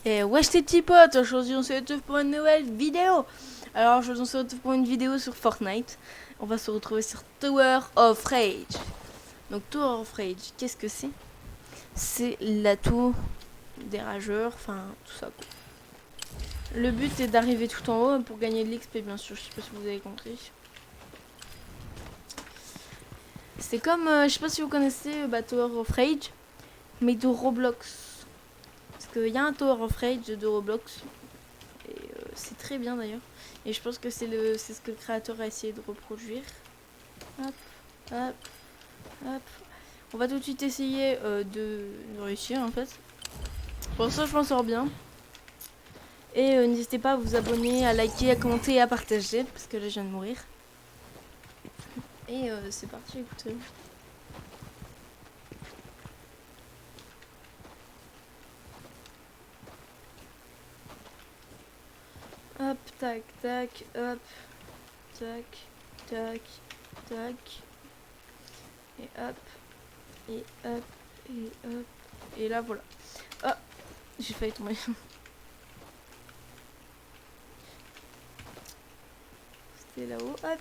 Et wesh les petits potes, aujourd'hui on se retrouve pour une nouvelle vidéo. Alors aujourd'hui on se retrouve pour une vidéo sur Fortnite. On va se retrouver sur Tower of Rage. Donc Tower of Rage, qu'est-ce que c'est? C'est la tour des rageurs, enfin tout ça quoi. Le but est d'arriver tout en haut pour gagner de l'XP bien sûr, je sais pas si vous avez compris. C'est comme, je sais pas si vous connaissez Tower of Rage, mais de Roblox. Parce qu'il y a un Tower of Rage de Roblox. Et c'est très bien d'ailleurs. Et je pense que c'est ce que le créateur a essayé de reproduire. Hop, hop, hop. On va tout de suite essayer de réussir en fait. Pour ça je m'en sors bien. Et n'hésitez pas à vous abonner, à liker, à commenter et à partager. Parce que là je viens de mourir. Et c'est parti, écoutez. Hop, tac, tac, hop, tac, tac, tac. Et hop, et hop, et hop. Et là voilà. Ah, j'ai failli tomber. C'était là-haut, hop.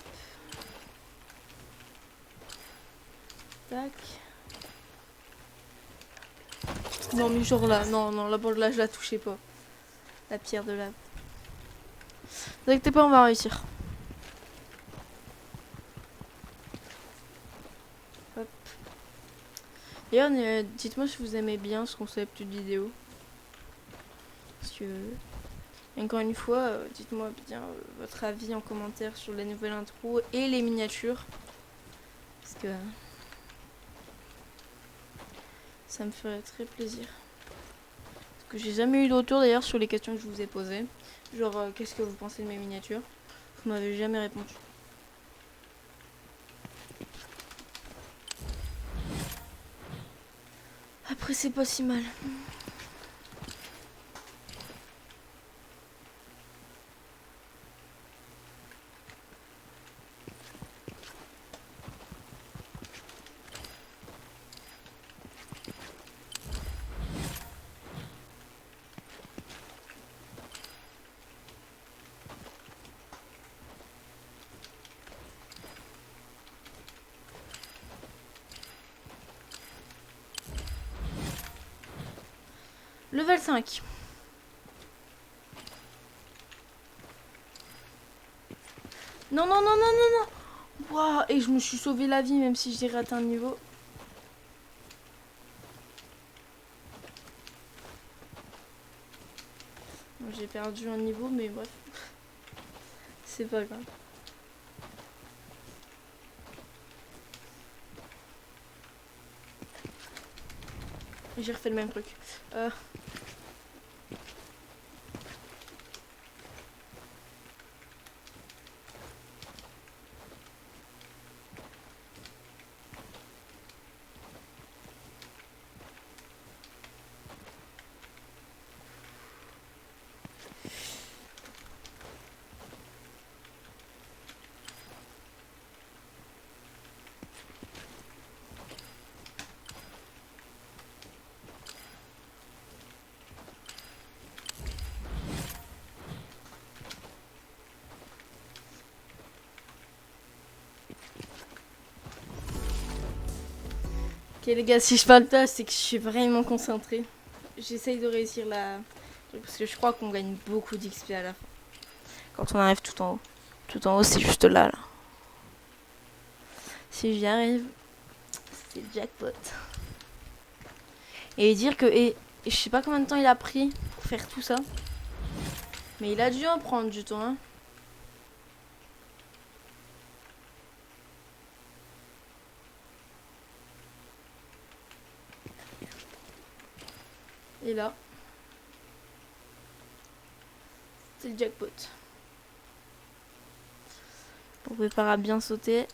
Tac. Non mais genre là, non, non, là je la touchais pas. La pierre de lave. Ne t'inquiète pas, on va réussir. Hop. D'ailleurs, dites-moi si vous aimez bien ce concept de vidéo. Parce que, encore une fois, dites-moi bien votre avis en commentaire sur la nouvelle intro et les miniatures. Parce que ça me ferait très plaisir. Parce que j'ai jamais eu de retour d'ailleurs sur les questions que je vous ai posées. Genre, qu'est-ce que vous pensez de mes miniatures? Vous m'avez jamais répondu. Après, c'est pas si mal. Level 5. Non, non, non, non, non, non. Waouh, et je me suis sauvé la vie même si j'ai raté un niveau. J'ai perdu un niveau, mais bref. C'est pas grave. J'ai refait le même truc. Ok les gars, si je parle pas, c'est que je suis vraiment concentrée. J'essaye de réussir la... Parce que je crois qu'on gagne beaucoup d'XP à la fin. Quand on arrive tout en haut. Tout en haut, c'est juste là, là. Si j'y arrive, c'est jackpot. Et dire que... Et je sais pas combien de temps il a pris pour faire tout ça. Mais il a dû en prendre du temps, hein. Et là, c'est le jackpot. On prépare à bien sauter.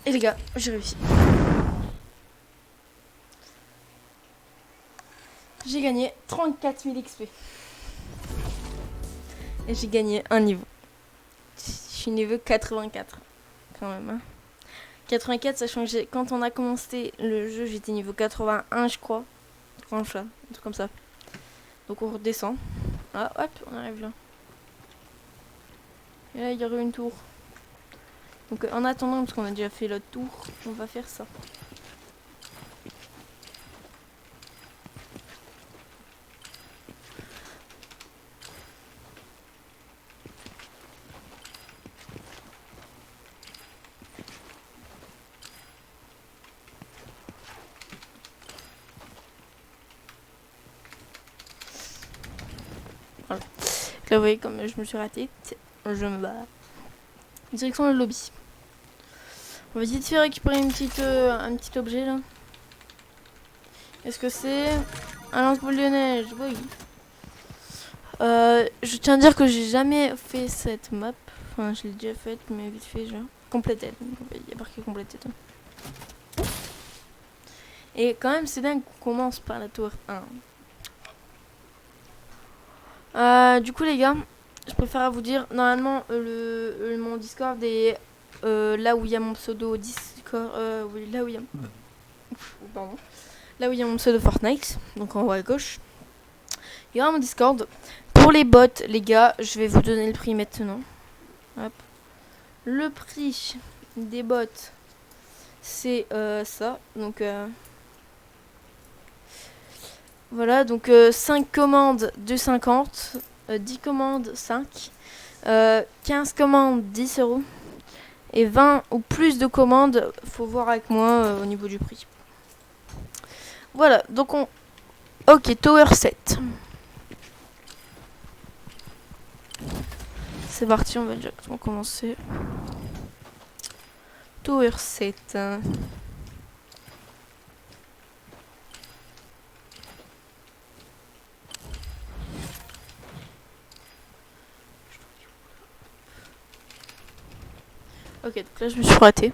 Et les gars, j'ai réussi. J'ai gagné 34 000 XP. Et j'ai gagné un niveau. Je suis niveau 84. Quand même, hein. 84, sachant que quand on a commencé le jeu, j'étais niveau 81, je crois. Un truc comme ça. Donc on redescend. Ah, hop, on arrive là. Et là, il y aurait une tour. Donc en attendant, parce qu'on a déjà fait l'autre tour, on va faire ça. Voilà. Là, vous voyez, comme je me suis ratée, je me bats. Direction le lobby. On va vite faire récupérer un petit objet là. Est-ce que c'est un lance-boule de neige? Oui. Je tiens à dire que j'ai jamais fait cette map. Enfin, je l'ai déjà faite, mais vite fait, genre. Completed. Il y a marqué completed. Et quand même, c'est dingue qu'on commence par la tour 1. Du coup, les gars, je préfère vous dire, normalement, mon Discord est là où il y a mon pseudo Discord. Oui, là où il y a. Pardon. Là où il y a mon pseudo Fortnite, donc en haut à gauche. Il y aura mon Discord. Pour les bots, les gars, je vais vous donner le prix maintenant. Hop. Le prix des bots, c'est ça. Donc, voilà. Donc, 5 commandes, 2,50. 10 commandes, 5. 15 commandes, 10 €. Et 20 ou plus de commandes, faut voir avec moi au niveau du prix. Voilà. Donc, ok, Tower 7. C'est parti, on va directement commencer. Tower 7. Ok, donc là je me suis ratée.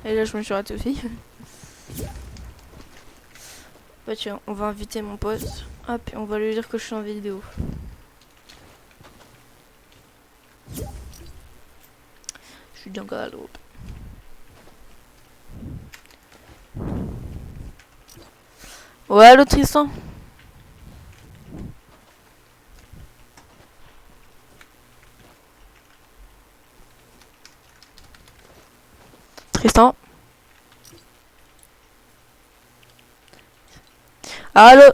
Et là je me suis ratée aussi. Bah tiens, on va inviter mon pote. Hop, et on va lui dire que je suis en vidéo. Je suis jungle. Ouais, allô Tristan? Tristan? Allô?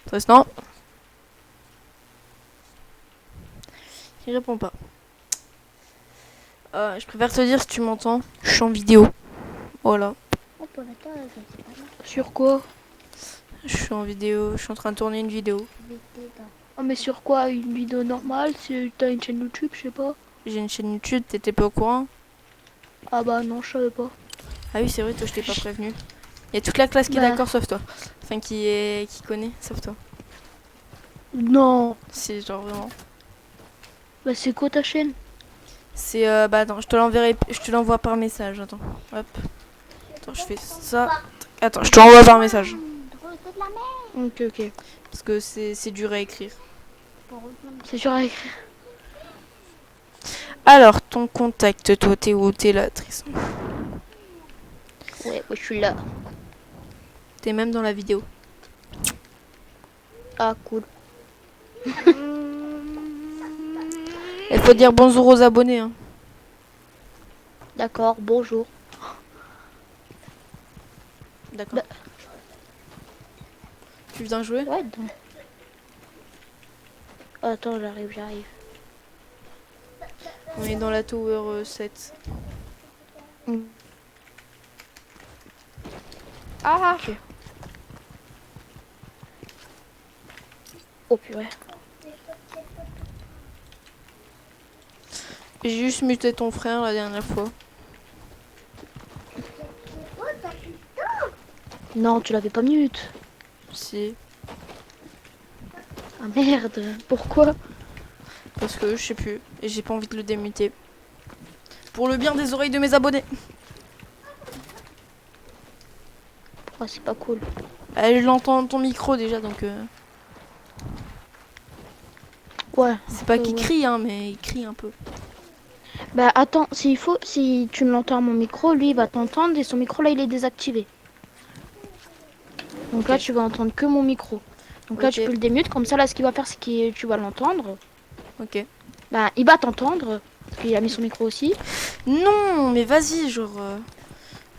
Tristan? Il répond pas. Je préfère te dire si tu m'entends. Je suis en vidéo. Voilà. Sur quoi? Je suis en vidéo. Je suis en train de tourner une vidéo. Ah mais sur quoi? Une vidéo normale? Si t'as une chaîne YouTube, je sais pas. J'ai une chaîne YouTube, t'étais pas au courant? Ah bah non, je savais pas. Ah oui, c'est vrai, toi je t'ai pas prévenu. Il y a toute la classe qui est d'accord sauf toi. Enfin, qui connaît sauf toi. Non. C'est genre vraiment. Bah c'est quoi ta chaîne? C'est bah attends, je te l'enverrai, je te l'envoie par message. Attends, hop. Attends, je fais ça. Attends, je te l'envoie par message. Ok, ok. Parce que c'est dur à écrire. C'est dur à écrire. Alors, ton contact, toi, t'es où? T'es là, Tristan. Ouais, je suis là. T'es même dans la vidéo. Ah cool. Il faut dire bonjour aux abonnés. Hein. D'accord, bonjour. D'accord. Bah. Tu viens jouer? Ouais. Attends, j'arrive. On est dans la Tower 7. Ah ok. Oh purée. J'ai juste muté ton frère la dernière fois. Non, tu l'avais pas mute. Si. Ah merde, pourquoi? Parce que je sais plus. Et j'ai pas envie de le démuter. Pour le bien des oreilles de mes abonnés. Ah, c'est pas cool. Je l'entends ton micro déjà, donc Ouais. c'est pas qu'il ouais. crie, hein, mais il crie un peu. Bah attends, si tu l'entends à mon micro, lui il va t'entendre et son micro là il est désactivé. Donc là Ok. tu vas entendre que mon micro. Donc là tu Ok, peux le démute, comme ça là ce qu'il va faire c'est que tu vas l'entendre. ok. Bah il va t'entendre, parce qu'il a mis son micro aussi. Non, mais vas-y, genre...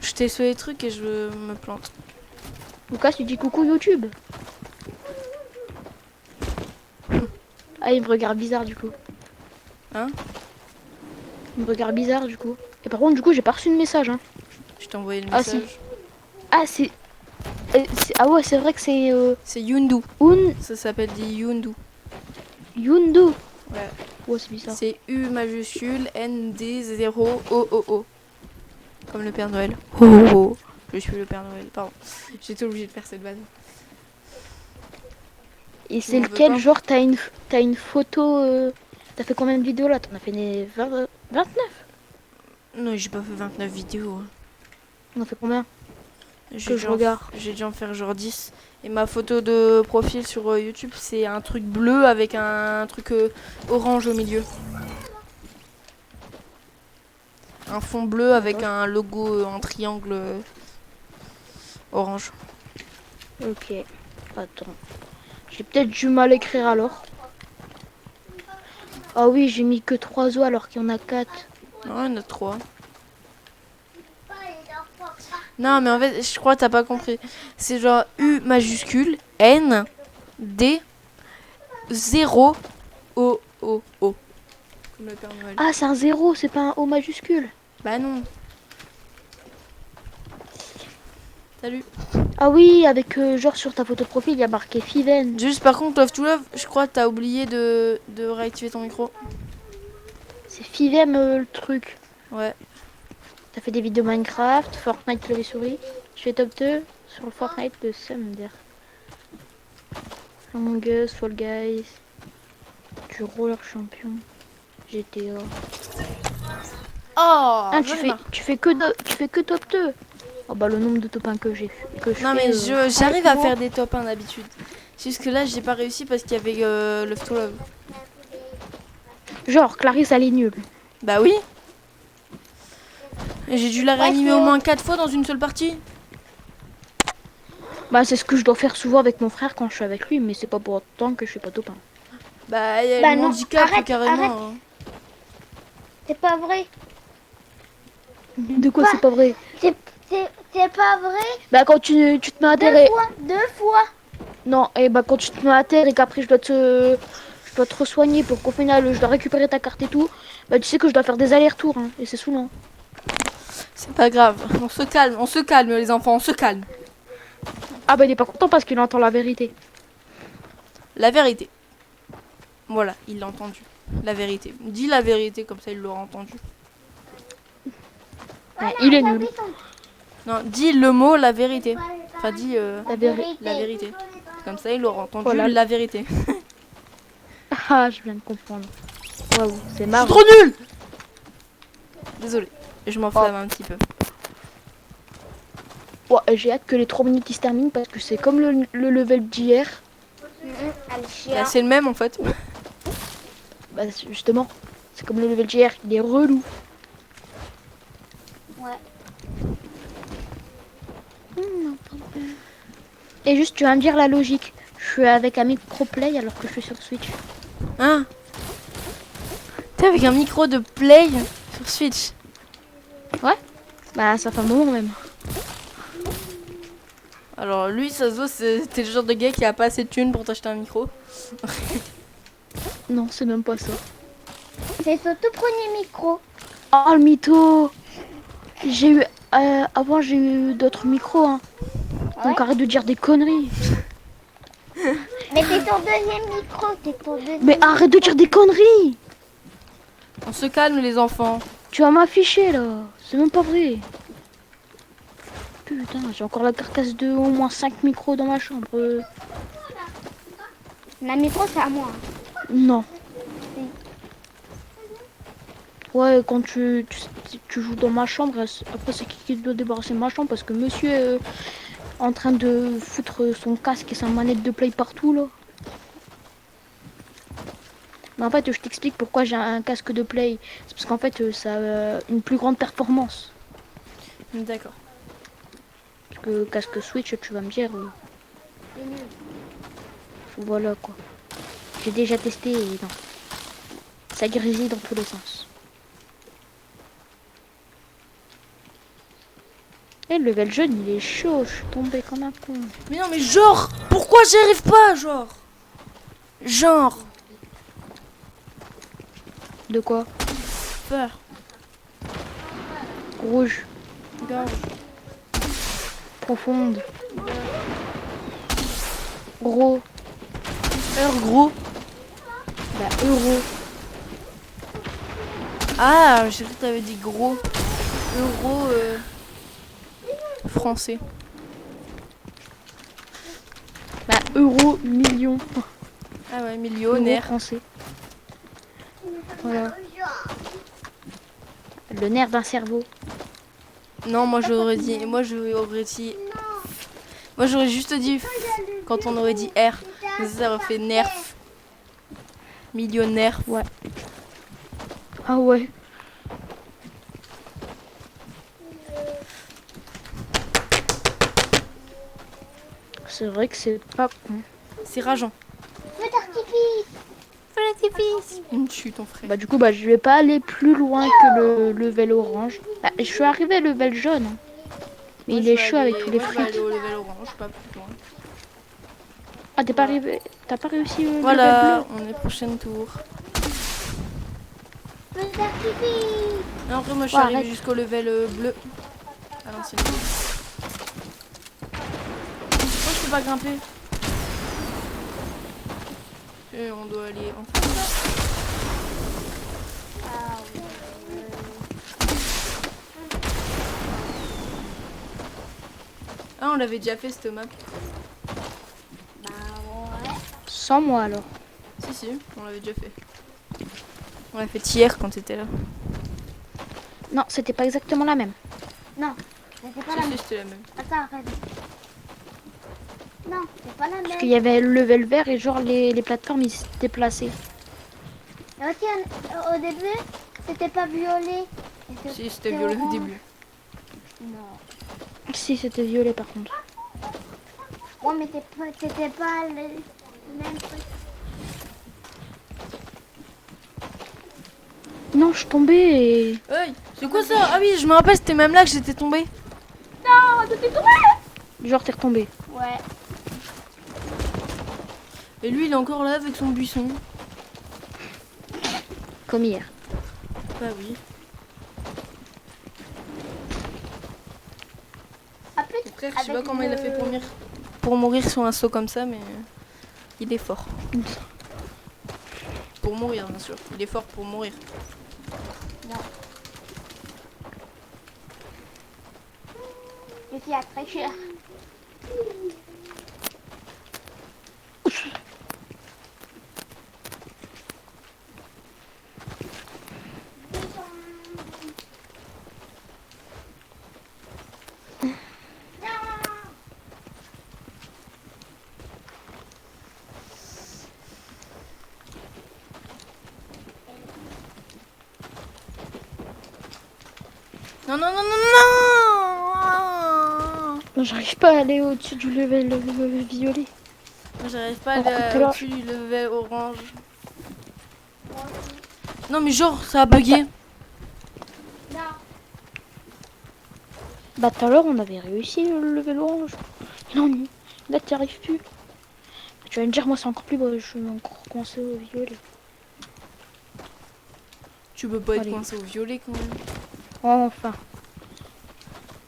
je t'ai sur les trucs et je me plante. Donc là tu dis coucou YouTube. Ah il me regarde bizarre du coup. Hein? Il me regarde bizarre du coup. Et par contre du coup j'ai pas reçu de message hein. Je t'ai envoyé le Ah si. message. Ah ah ouais c'est vrai que c'est C'est Yundu. Un Ça s'appelle dit Yundu. Yundu. Ouais. Ouais c'est bizarre. C'est U majuscule ND 0 O O O. Comme le Père Noël. Oh, oh, oh. Je suis le Père Noël. Pardon. J'étais obligée de faire cette vanne. Et Tu c'est m'en veux lequel pas? genre t'as une photo t'as fait combien de vidéos là? T'en as fait 29? Non, j'ai pas fait 29 vidéos. On en fait combien? J'ai Que je dû, regarde. j'ai dû en faire genre 10. Et ma photo de profil sur YouTube, c'est un truc bleu avec un truc orange au milieu. Un fond bleu avec un logo en triangle orange. Ok. Attends. J'ai peut-être du mal à écrire alors. Ah oui, j'ai mis que 3 os alors qu'il y en a 4. Non, il y en a 3. Non, mais en fait, je crois que t'as pas compris. C'est genre U majuscule, N, D, 0, O, O, O. Comme le Père Noël. Ah, c'est un 0, c'est pas un O majuscule. Bah non. Salut. Ah oui, avec genre sur ta photo de profil, il y a marqué Fiven. Juste par contre, Love to Love, je crois que t'as oublié de réactiver ton micro. C'est Fiven le truc. Ouais. T'as fait des vidéos Minecraft, Fortnite clavier souris. Je fais top 2 sur le Fortnite de Sumder. Among Us, Fall Guys, du roller champion, GTA. Oh, Ah, j'en ai marre. tu fais que top 2. Oh bah le nombre de top 1 que j'ai que je Non fais. mais j'arrive à franchement, faire des top 1 d'habitude. Jusque là, j'ai pas réussi parce qu'il y avait Love to Love. genre Clarisse elle est nulle. Bah oui. J'ai dû la réanimer au moins 4 fois dans une seule partie. Bah c'est ce que je dois faire souvent avec mon frère quand je suis avec lui, mais c'est pas pour autant que je suis pas top 1. Bah, il y a Bah le non, handicap arrête, carrément. arrête. Hein. C'est pas vrai. De quoi Bah, c'est pas vrai? C'est pas vrai. Bah quand tu te mets à terre et... Deux fois. Non, et bah quand tu te mets à terre et qu'après je dois te soigner pour qu'au final je dois récupérer ta carte et tout, bah tu sais que je dois faire des allers-retours hein, et c'est saoulant. C'est pas grave. On se calme les enfants, on se calme. Ah bah il est pas content parce qu'il entend la vérité. La vérité. Voilà, il l'a entendu. La vérité. Dis la vérité, comme ça il l'aura entendu. Ouais, il est nul. Non, dis le mot la vérité. Enfin, dis La vérité. la vérité. Comme ça il aura entendu Voilà. la vérité. Ah, je viens de comprendre. Waouh, c'est Je suis marrant. trop nul. Désolée, je m'enflamme un petit peu. Ouais, j'ai hâte que les 3 minutes ils se terminent parce que c'est comme le level d'hier. Bah, c'est le même en fait. Bah justement, c'est comme le level d'hier, il est relou. Ouais. Et juste, tu vas me dire la logique. Je suis avec un micro play alors que je suis sur Switch. Hein? T'es avec un micro de play sur Switch. Bah ça fait un moment même. Alors lui, ça se voit, t'es le genre de gars qui a pas assez de thunes pour t'acheter un micro. Non, c'est même pas ça. C'est son tout premier micro. Oh le mytho. J'ai eu... avant j'ai eu d'autres micros hein. Donc arrête de dire des conneries. Mais c'est ton deuxième micro. C'est ton deuxième. Mais arrête de dire des conneries. On se calme les enfants. Tu vas m'afficher là. C'est même pas vrai. Putain, j'ai encore la carcasse de au moins 5 micros dans ma chambre. La micro, c'est à moi. Non. Ouais, quand tu joues dans ma chambre, après c'est qui doit débarrasser ma chambre parce que monsieur en train de foutre son casque et sa manette de play partout là. Mais en fait, je t'explique pourquoi j'ai un casque de play. C'est parce qu'en fait, ça a une plus grande performance. D'accord. Parce que casque Switch, tu vas me dire, voilà quoi. J'ai déjà testé et non. Ça grésille dans tous les sens. Et le level jaune, il est chaud. Je suis tombée comme un con. Mais non, mais genre, pourquoi j'y arrive pas, genre? Genre, De quoi? peur, Rouge, gorge, profonde, gros, gros. bah euro. Ah, j'ai cru que t'avais dit gros. Euro français. Bah euro, million. Ah ouais, Euro millionnaire. français. Voilà. Le nerf d'un cerveau. Non, moi j'aurais dit. Moi j'aurais juste dit quand on aurait dit R. Ça aurait fait nerf. Millionnaire. Ouais. Ah ouais. C'est vrai que c'est pas con. C'est rageant. Feu d'artifice. Je suis ton frère. Bah du coup, bah je vais pas aller plus loin que le level orange. Bah, je suis arrivé à level jaune. Hein. Mais Moi, il je est vais chaud aller- avec tous les moi, je vais frites. aller au level orange, pas plus loin. Ah, t'es pas arrivé. T'as pas réussi le level Voilà, bleu. on est prochain tour. Feu d'artifice. Et après, moi je suis Oh, arrivée arrête. jusqu'au level bleu. À l'ancienne. Pourquoi je peux pas grimper? Et on doit aller en face. Ah, on l'avait déjà fait cette map. Bah ouais. Sans moi alors. Si, si, on l'avait déjà fait. On l'a fait hier quand t'étais là. Non, c'était pas exactement la même. Non, mais c'est pas Si, la si, même. c'était la même. Attends, arrête. Non, c'est pas la Parce même. qu'il y avait le level vert et genre les plateformes ils se déplaçaient. Et aussi, au début, c'était pas violet. Si, c'était violet au orange. début. Non. Si, c'était violet par contre. Ouais, mais c'était pas le même truc. Non, je suis tombée et... Hey, c'est quoi ça? Ah oui, je me rappelle, c'était même là que j'étais tombée. Genre t'es retombée. Ouais. Et lui, il est encore là avec son buisson. Comme hier. Bah oui. Après, Mon frère, je sais pas avec comment il a le- fait pour mourir sur un saut comme ça, mais il est fort. Pour mourir, bien sûr. Il est fort pour mourir. je suis à très cher. Non, non, non, non, non. J'arrive pas à aller au-dessus du level violet. Moi, j'arrive pas à Alors que tout à aller l'heure, au-dessus du level orange. Non, mais genre, ça a bugué. Bah tout à l'heure on avait réussi le level orange. Non, non. Là t'y arrives plus. Tu vas me dire moi c'est encore plus beau, je suis encore coincé au violet. Tu peux pas être Allez. coincé au violet quand même. Oh, enfin.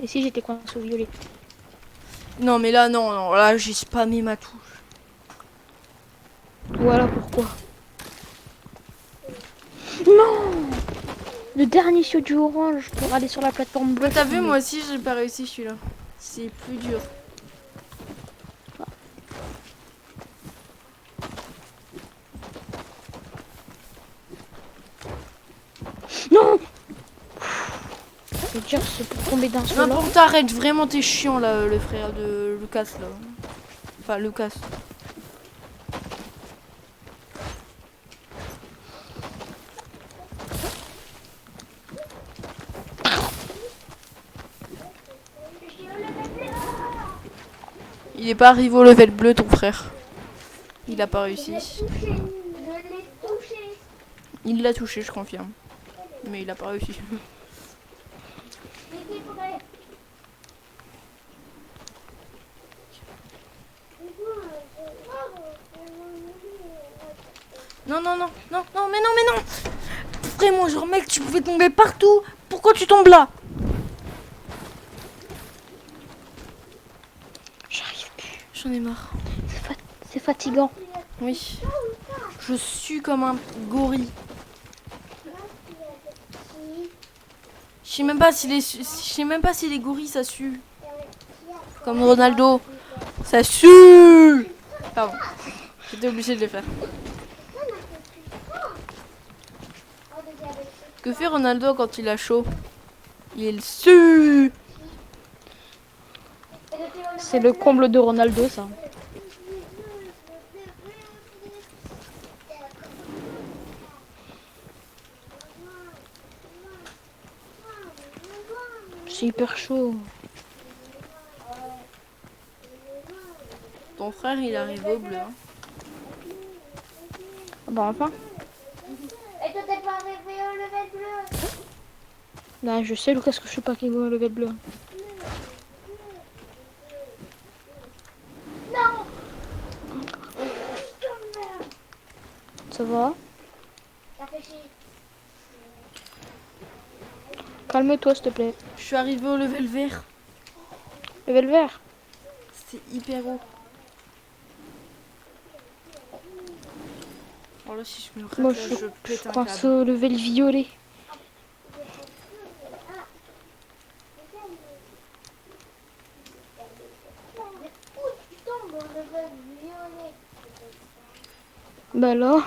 Et si j'étais coincé au violet? Non, mais là, non, non, là, j'ai spammé ma touche. Voilà pourquoi. Non. Le dernier saut du orange pour aller sur la plateforme bleue. T'as vu, moi aussi, j'ai pas réussi celui-là. C'est plus dur. Non. veux dire, c'est pour tomber d'un seul. N'importe, arrête, vraiment t'es chiant là, le frère de Lucas là. Enfin, Lucas. Il est pas arrivé au level bleu, ton frère. Il a pas réussi. Je l'ai touché. Il l'a touché, je confirme. Mais il a pas réussi. Il était prêt. Non, non, non, non, non, mais non, mais non. Vraiment, genre mec, tu pouvais tomber partout. Pourquoi tu tombes là? J'arrive plus. J'en ai marre. C'est fatigant. Oui. Je sue comme un gorille. Je sais même pas si les gorilles ça sue. Comme Ronaldo. Ça sue. Pardon. J'étais obligée de le faire. Que fait Ronaldo quand il a chaud? Il sue. C'est le comble de Ronaldo, ça. C'est hyper chaud. Ton frère il arrive au bleu. Hein. Bah enfin. Et toi, t'es pas arrivé au level bleu? Là, je sais, Lucas, que je suis pas qui va au level bleu. Non. Ça va? Ça fait chier. Calme-toi, s'il te plaît. Je suis arrivée au level vert. Level vert. C'est hyper haut. Oh là, si je me rate, Moi, là, je pète un pense câble. au level violet. Où tu tombes au level violet? Bah là.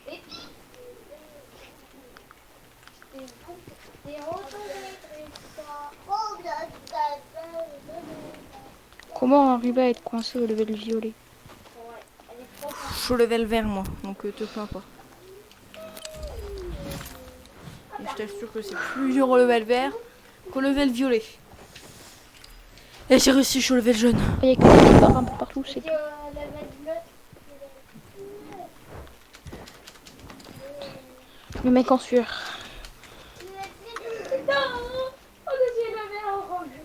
T'es retombé, Comment arriver à être coincé au level violet? Je suis au level vert moi, donc te plains pas. Et je t'assure que c'est plus dur au level vert qu'au level violet. Et j'ai réussi, je suis au level jaune. Il y a quelqu'un qui part un peu partout, c'est tout. level bleu. Le mec en sueur. Non. Oh, j'ai level orange.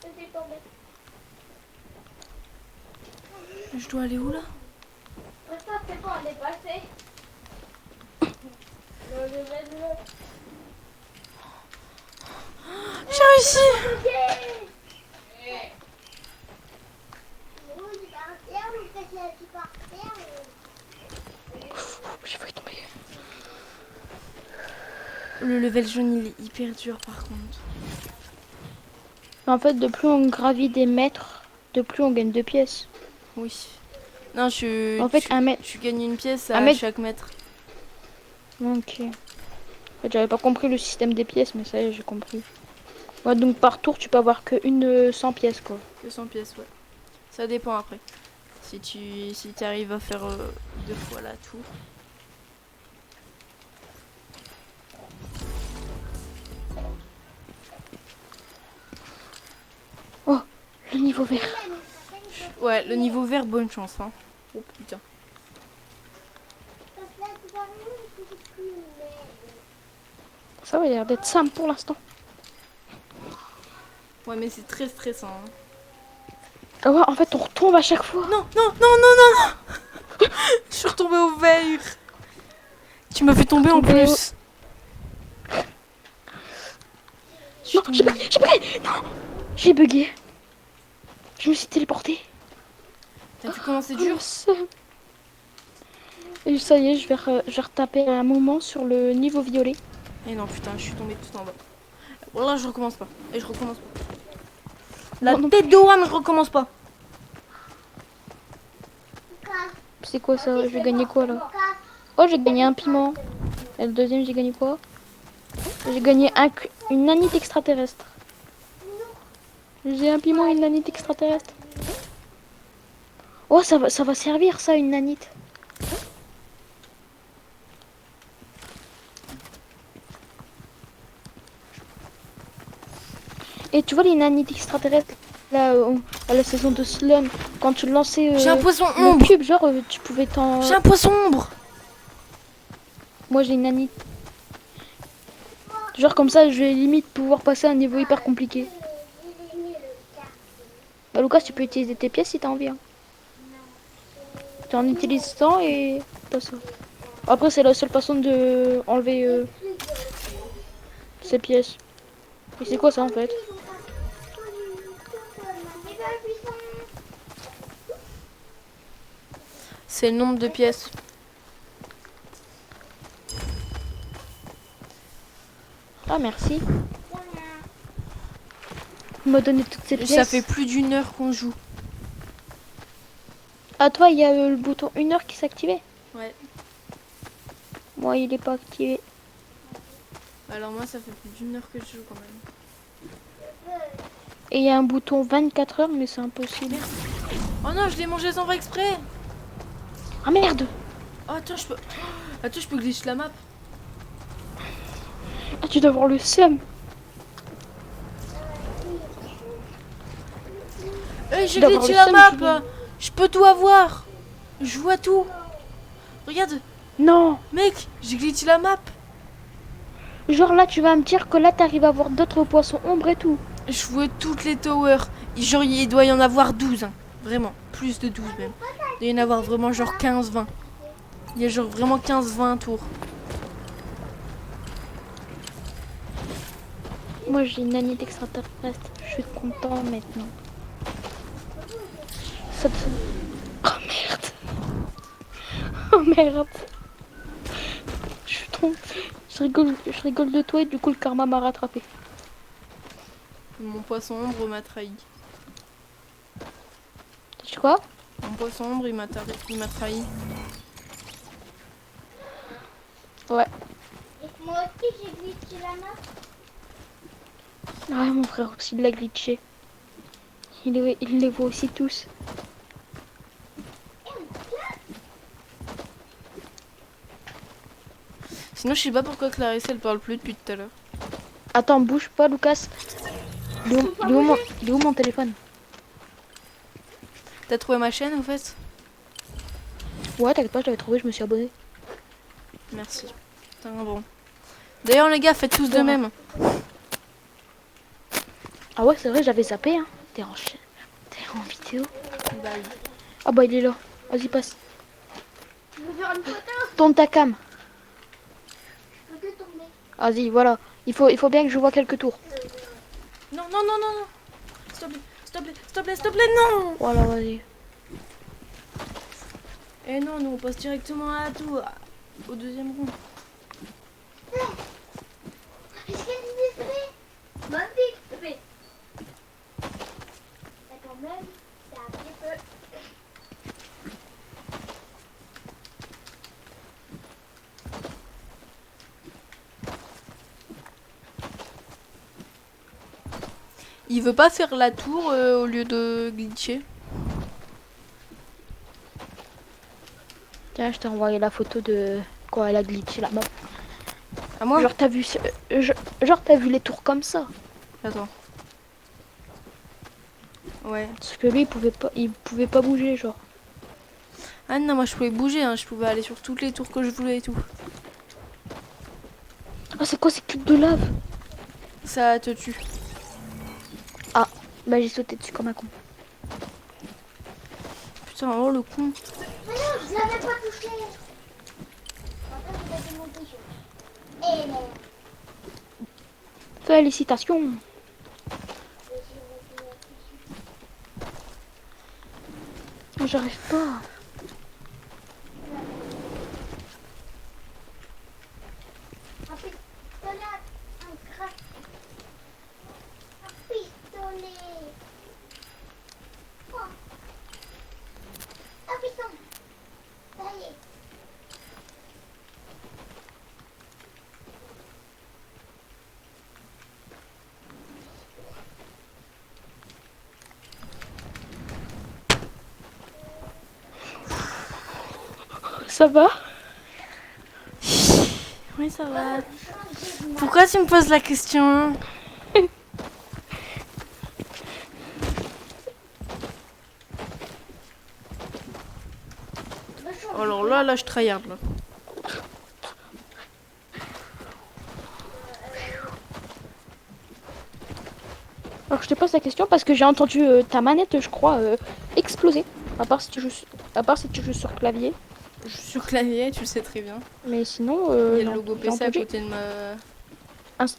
Je suis tombée. Je dois aller où là? Ça, c'est bon, on est passé. Le level bleu. J'ai réussi! J'ai failli tomber. Le level jaune il est hyper dur par contre. En fait, de plus on gravit des mètres, de plus on gagne 2 pièces. Oui. Non, En fait, un mètre. tu gagnes une pièce Un à mètre. chaque mètre. Ok. En fait, j'avais pas compris le système des pièces, mais ça y est, j'ai compris. Ouais, donc par tour, tu peux avoir que une 100 pièces, quoi. Que 100 pièces, ouais. Ça dépend après. Si tu arrives à faire 2 fois la tour. Oh, le niveau vert. Ouais, le niveau vert, bonne chance. Hein. Oh putain. Ça va, il a l'air d'être simple pour l'instant. Ouais, mais c'est très stressant. Hein. Ah ouais, en fait, on retombe à chaque fois. Non, non, non, non, non, non. Je suis retombée au vert. Tu m'as fait tomber en Tomber plus. Non, j'ai bugué, non, j'ai bugué. Je me suis téléporté. T'as vu comment c'est dur? Et ça y est, je vais retaper un moment sur le niveau violet. Et non, putain, je suis tombée tout en bas. Voilà, je recommence pas. Et je recommence pas. La Non, tête de One, je recommence pas. c'est quoi ça? Je vais gagner quoi là? Oh, j'ai gagné un piment. Et le deuxième, j'ai gagné quoi? J'ai gagné une nanite extraterrestre. J'ai un piment et une nanite extraterrestre. Oh, ça va servir ça, une nanite. Et tu vois les nanites extraterrestres là à la saison de Slum, quand tu lançais J'ai un poisson le ombre. cube, genre tu pouvais t'en. J'ai un poisson ombre. Moi j'ai une nanite. Genre comme ça, je vais limite pouvoir passer à un niveau hyper compliqué. Bah Lucas, tu peux utiliser tes pièces si t'as envie. Hein. Tu en utilises 100 et t'as ça. Après, c'est la seule façon de enlever ces pièces. Et c'est quoi ça en fait? C'est le nombre de pièces. Ah merci. Il m'a donné toutes ces pièces. Ça fait plus d'une heure qu'on joue. À toi, il y a le bouton 1 heure qui s'est activé. Ouais. Moi, il est pas activé. Alors moi, ça fait plus d'une heure que je joue quand même. Et il y a un bouton 24 heures, mais c'est impossible. Oh non, je l'ai mangé sans faire exprès. Ah merde! Oh, attends, je peux glitch la map. Ah, tu dois avoir le seum. J'ai D'avoir glitché le la seum, map. Julien. Je peux tout avoir. Je vois tout. Regarde, Non! mec, j'ai glitché la map. Genre là, tu vas me dire que là, t'arrives à voir d'autres poissons ombre et tout. Je vois toutes les towers. Genre, il doit y en avoir 12. Hein. Vraiment, plus de 12 même. Il doit y en avoir vraiment genre 15-20. Il y a genre vraiment 15-20 tours. Moi, j'ai une nanite extraterrestre. Je suis content maintenant. Ça te... Oh merde! Oh merde! Je suis trop... Je rigole de toi et du coup, le karma m'a rattrapé. Mon poisson ombre m'a trahi. Tu sais quoi? Mon poisson ombre, il m'a trahi. Ouais. Et moi aussi, j'ai glitché la map. Ah, mon frère aussi, il l'a glitché. Il les voit aussi tous. Sinon, je sais pas pourquoi Clarisse, elle parle plus depuis tout à l'heure. Attends, bouge pas, Lucas. Il est où mon téléphone? T'as trouvé ma chaîne, en fait? Ouais, t'inquiète pas, je l'avais trouvé, je me suis abonné. Merci. T'es un bon. D'ailleurs, les gars, faites tous de même. Ah ouais, c'est vrai, j'avais zappé, hein. T'es en vidéo. Bye. Ah bah, il est là. Vas-y, passe. Je veux faire une photo. Tourne ta cam. Je peux que tomber. Vas-y, voilà. Il faut bien que je vois quelques tours. Non, non, non, non, non. S'il te plaît, s'il te plaît, s'il te plaît, s'il te plaît, non. Voilà, vas-y. Et non, nous, on passe directement à tout. Au deuxième round. Est-ce qu'il y a des esprits? Vas-y, fais. Mais quand même, c'est un petit peu... Il veut pas faire la tour au lieu de glitcher. Tiens, je t'ai envoyé la photo de quand elle a glitché là-bas. À moi? Genre, t'as vu, genre, t'as vu les tours comme ça. Attends. Ouais. Parce que lui, il pouvait pas bouger, genre. Ah non, moi je pouvais bouger, hein. Je pouvais aller sur toutes les tours que je voulais et tout. Ah, c'est quoi ces cubes de lave? Ça te tue. Ah, bah j'ai sauté dessus comme un con. Putain, oh le con. Mais non, je l'avais pas touché. Après, je vais démonter chaud. Et merde. Félicitations. J'arrive pas. Un pistolet, un crack. Un pistolet. Oh. Un piston. Ça y est. Ça va? Oui, ça va. Pourquoi tu me poses la question? Alors là, je tryhard là. Alors je te pose la question parce que j'ai entendu ta manette, je crois, exploser. À part si tu joues sur clavier. Je suis sur clavier, tu le sais très bien. Mais sinon, Il y a j'ai le logo j'ai PC à entendu. côté de ma... Inst-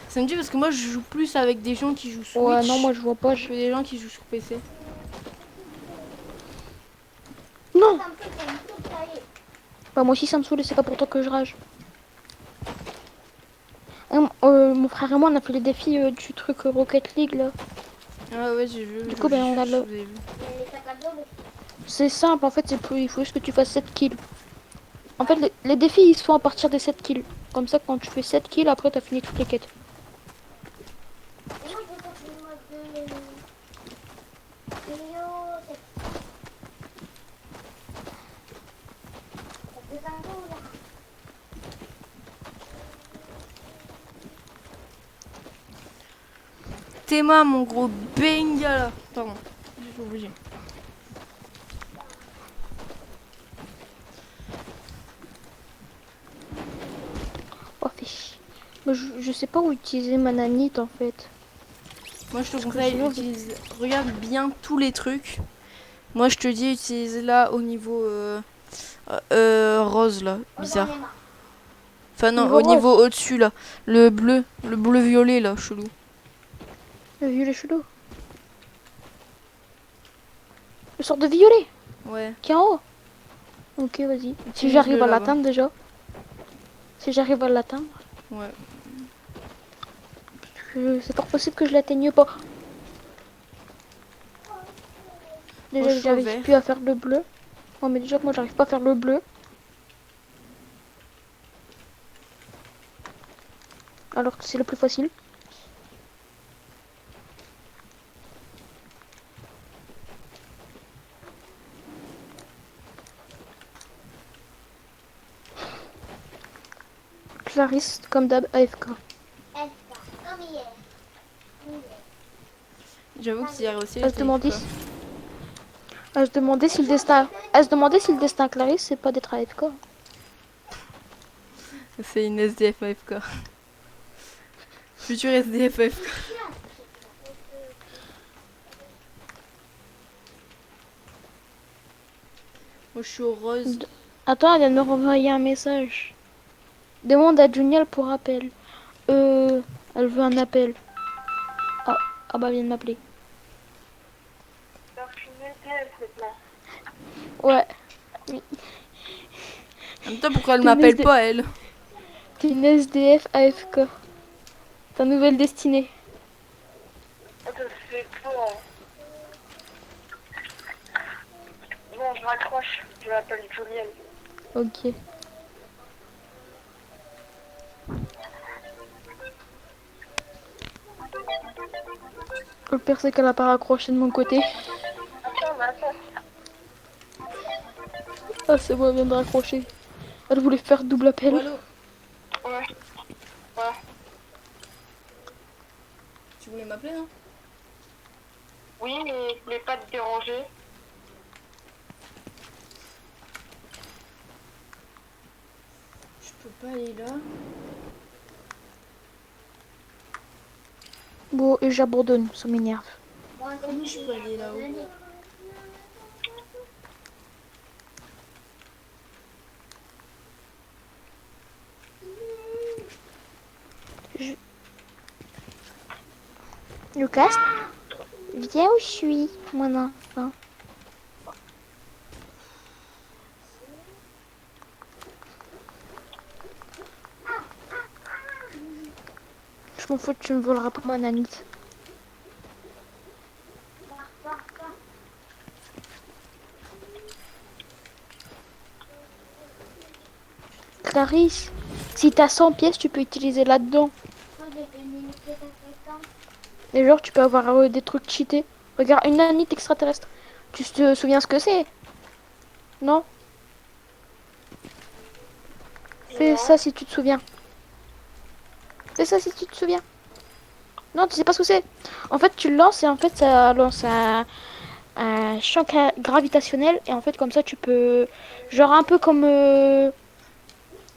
Ça me dit parce que moi je joue plus avec des gens qui jouent Switch Ouais, non, moi je vois pas. que des gens qui jouent sur PC. Non! Ça me fait ça me saoule, ça y est. Bah, moi aussi ça me saoule et c'est pas pour toi que je rage. Mon frère et moi on a fait le défi du truc Rocket League là. Ah ouais, j'ai vu. Du coup, ben, on a je le- vous ai vu. Mais les sacs à dos, C'est simple en fait, il faut juste que tu fasses 7 kills. En fait, les défis ils se font à partir des 7 kills. Comme ça, quand tu fais 7 kills, après t'as fini toutes les quêtes. et moi je vais continuer le mode de Léo. Ça fait un jour là. Théma, mon gros bengala. Pardon, je suis obligée. Oh, fait chier. Mais je sais pas où utiliser ma nanite en fait. Moi je te que conseille sinon, d'utiliser. Regarde bien tous les trucs. Moi je te dis utilise là au niveau rose là, bizarre. J'en ai marre. Enfin non, Niveau au rose. niveau au-dessus là, le bleu violet là, chelou. Le violet chelou. Le sort de violet Ouais. qui est en haut. Ok, vas-y. Si Utilise-le j'arrive à là-bas. l'atteindre déjà. Si j'arrive à l'atteindre. Ouais. C'est pas possible que je l'atteigne pas. Déjà Moi, je que suis au j'arrive vert. plus à faire le bleu. Oh mais déjà que moi j'arrive pas à faire le bleu. Alors que c'est le plus facile. Clarisse, comme d'hab, AFK. Comme hier. J'avoue que c'est aussi. Elle se demandait si... Elle se demandait si le destin... Elle se demandait si le destin Clarisse c'est pas d'être AFK. C'est une SDF AFK. Future SDF AFK. Moi je suis au rose. Attends, elle vient de me renvoyer un message. Demande à Junial pour appel. Elle veut un appel. Ah, ah bah elle vient de m'appeler. Ouais, En même temps, pourquoi elle T'es m'appelle une pas elle? t'es une SDF AFK. Ta nouvelle destinée. Bon, je raccroche. Je m'appelle Julienne. Ok. Le pire c'est qu'elle a pas raccroché de mon côté. Attends, mais attends. Ah c'est bon, elle vient de raccrocher. Elle voulait faire double appel. Allô? Ouais. Ouais. Tu voulais m'appeler, non? Oui, mais je voulais pas te déranger. Je peux pas aller là. Bon, et j'abandonne, ça m'énerve. Comment je peux aller là-haut? Lucas, viens où je suis, mon enfant. Je m'en fous, tu me voleras pas mon nanite. Clarisse, si t'as 100 pièces, tu peux utiliser là-dedans. Et genre, tu peux avoir des trucs cheatés. Regarde, une nanite extraterrestre. Tu te souviens ce que c'est? Non. Fais ça si tu te souviens. Fais ça si tu te souviens. Non, tu sais pas ce que c'est. En fait, tu le lances et en fait, ça lance un champ gravitationnel. Et en fait, comme ça, tu peux... Genre un peu comme...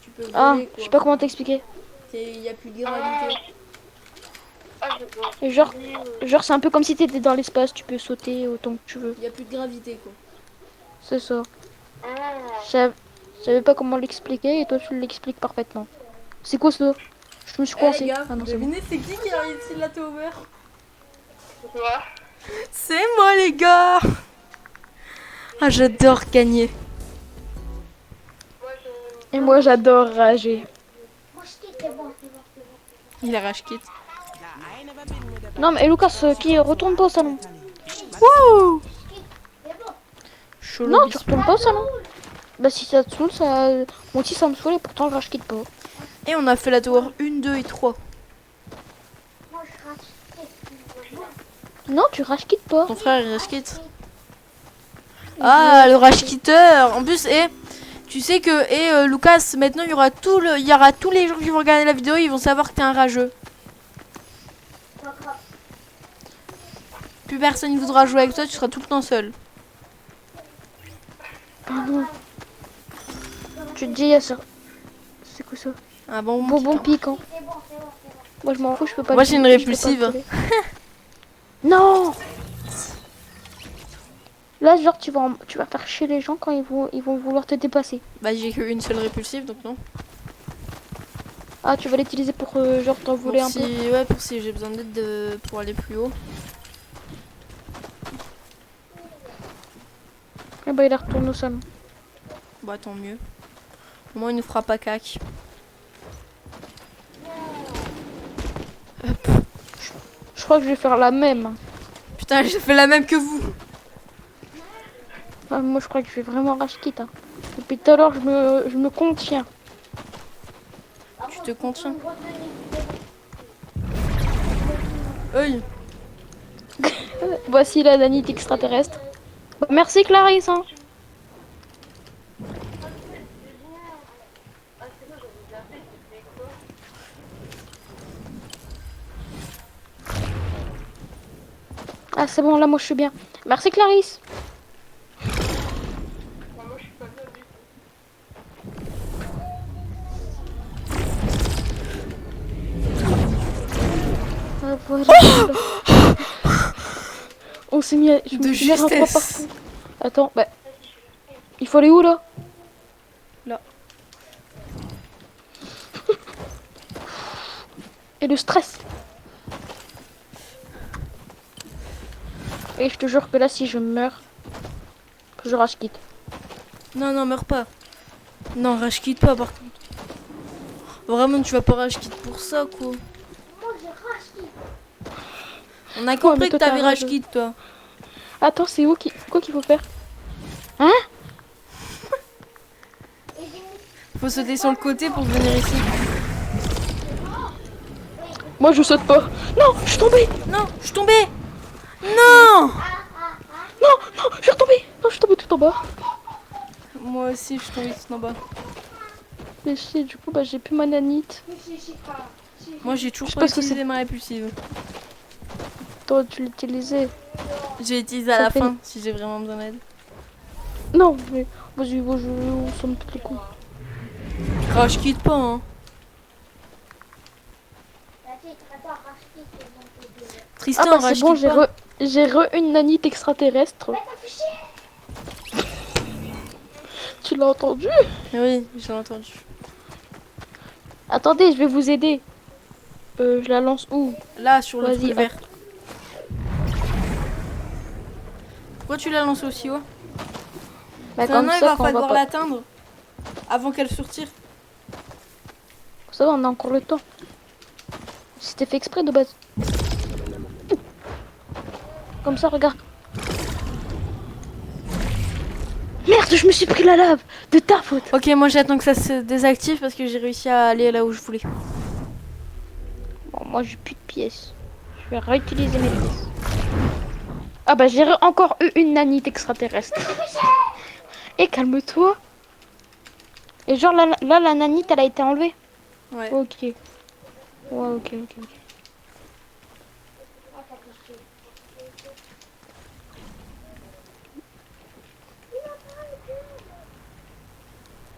Tu peux voler, Ah, quoi. je sais pas comment t'expliquer. Il y a plus de gravité. Ah, je vois. Et genre c'est un peu comme si t'étais dans l'espace. Tu peux sauter autant que tu veux. Il y a plus de gravité, quoi. C'est ça. Ah, Je savais pas comment l'expliquer et toi, tu l'expliques parfaitement. C'est quoi ça? Je me suis Eh coincé. les gars, Ah non, c'est bon. devinez c'est qui a réussi la tower? tu vois. C'est moi les gars. Ah j'adore gagner. Moi, Et moi, j'adore rager. Moi, je quitte, c'est bon, c'est bon, c'est bon. Il a rage quit. Non, mais Lucas, qui retourne pas au salon. Wouh. C'est bon. Cholo Non, tu bis. retournes pas au salon. Bah, si ça te saoule, ça. Moi aussi, ça me saoule et pourtant, je rage quitte pas. Et on a fait la tower 1, 2 et 3. Moi, je rachète. Non, tu rage quitte pas. Ton frère il rage quit. Ah le rage quitter. En plus tu sais que Lucas maintenant il y aura tous les gens qui vont regarder la vidéo, ils vont savoir que t'es un rageux. Pas grave. Plus personne ne voudra jouer avec toi, tu seras tout le temps seul. Pardon. Tu te dis, à ça. C'est quoi ça? Un bon Bonbon piquant. C'est bon, c'est bon, c'est bon. Moi, je m'en fous, je peux pas. Moi, le- j'ai une je peux pas le répulsive. coller. Non. Là, genre, tu vas faire chier les gens quand ils vont vouloir te dépasser. Bah j'ai qu'une seule répulsive donc non. Ah, tu vas l'utiliser pour genre t'envoler un Si, peu. ouais, pour si j'ai besoin d'aide pour aller plus haut. Et bah, il retourne au salon. Bah tant mieux. Au moins il ne fera pas cac. Je crois que je vais faire la même. Putain j'ai fait la même que vous. Ah, moi, je crois que je vais vraiment rage quitte. Hein. Depuis tout à l'heure, je me contiens. Tu te contiens. Œil. Voici la nanite extraterrestre. Bah, merci Clarisse. Hein. Ah, c'est bon, là, moi, je suis bien. Merci Clarisse. moi, je suis pas bien du tout. Ah, voilà. On s'est mis à... Je De me suis mis à un justesse. point partout. Attends, bah... Il faut aller où, là? Là. Et le stress. Et je te jure que là, si je meurs, je rage quitte. Non non meurs pas. Non rage quitte pas par contre. Vraiment tu vas pas rage quitte pour ça quoi. Moi, je rachète. On a mais compris que toi, t'es t'avais un rage rageux. quitte toi. Attends, c'est où quoi qu'il faut faire? Et j'ai mis. Faut sauter sur le côté pour venir ici. Moi, je saute pas. Non, je suis tombée. Non, je suis tombée. Non. Non, je suis retombée. Non, je suis tombée tout en bas. Moi aussi je suis tombée tout en bas. Mais shit, du coup, bah, j'ai plus ma nanite. Mais je sais pas. Moi j'ai toujours Je sais pas pas ce que utilisé ma répulsive. Toi, tu l'utilisais. J'ai utilisé à Ça la fait- fin si j'ai vraiment besoin d'aide. Non, mais vas-y, on s'en met les coups. Rage quitte pas hein. Vas-y, t'as pas racheté, c'est bon, c'est bon. Ah Tristan bah rage c'est bon, quitte pas. j'ai une nanite extraterrestre. Mais t'as fait chier. Tu l'as entendu? Oui j'ai entendu. Attendez, je vais vous aider. Je la lance où? Là sur le Vas-y, truc vert. Pourquoi tu la lances aussi haut? Bah, Maintenant il va quand on falloir pas... l'atteindre avant qu'elle sortir. Ça va, on a encore le temps. C'était fait exprès de base. Comme ça, regarde. Merde, je me suis pris la lave. De ta faute. Ok, moi j'attends que ça se désactive parce que j'ai réussi à aller là où je voulais. Bon, moi, j'ai plus de pièces. Je vais réutiliser mes pièces. Ah bah, j'ai encore eu une nanite extraterrestre. Eh, calme-toi. Et genre là, la nanite, elle a été enlevée. Ouais. Ok. Ouais, ok.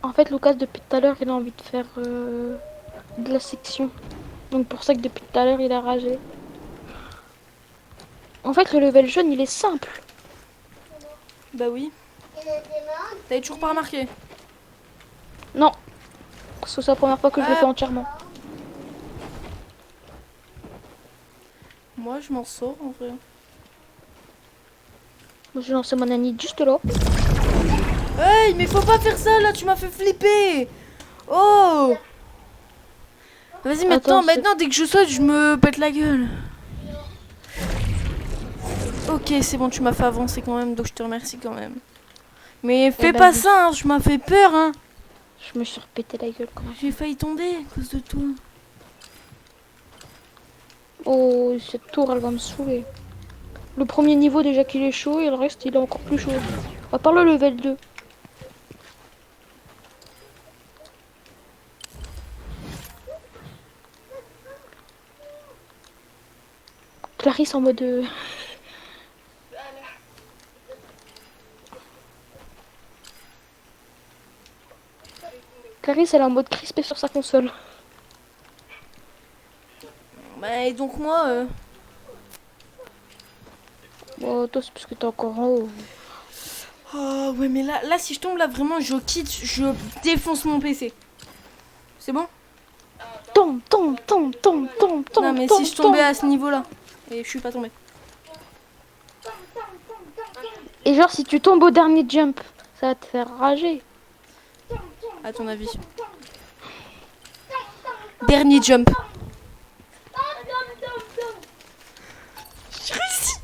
En fait, Lucas, depuis tout à l'heure, il a envie de faire de la section. Donc pour ça que depuis tout à l'heure, il a ragé. En fait, le level jaune, il est simple. Bah oui. T'avais toujours pas remarqué? Non. Parce que c'est la première fois que je le fais entièrement. Moi, je m'en sors en vrai. Moi, j'ai lancé mon nanite juste là. Hey, mais faut pas faire ça là, tu m'as fait flipper. Oh. Vas-y, Attends, maintenant, dès que je saute, je me pète la gueule. Ok, c'est bon, tu m'as fait avancer quand même, donc je te remercie quand même. Mais fais ben, pas ça, hein, je m'as fait peur, hein. Je me suis repété la gueule quand même. J'ai failli tomber à cause de toi. Oh, cette tour, elle va me saouler. Le premier niveau, déjà qu'il est chaud, et le reste, il est encore plus chaud. À part le level 2. Clarisse en mode... Clarisse, elle est en mode crispé sur sa console. Bah, et donc moi... Bon, toi, c'est parce que t'es encore en haut. Oh, ouais, mais là, si je tombe, là, vraiment, je quitte, je défonce mon PC. C'est bon? Tombe. Non, mais si je tombais à ce niveau-là, et je suis pas tombée. Et genre, si tu tombes au dernier jump, ça va te faire rager. À ton avis. Dernier jump. J'ai réussi.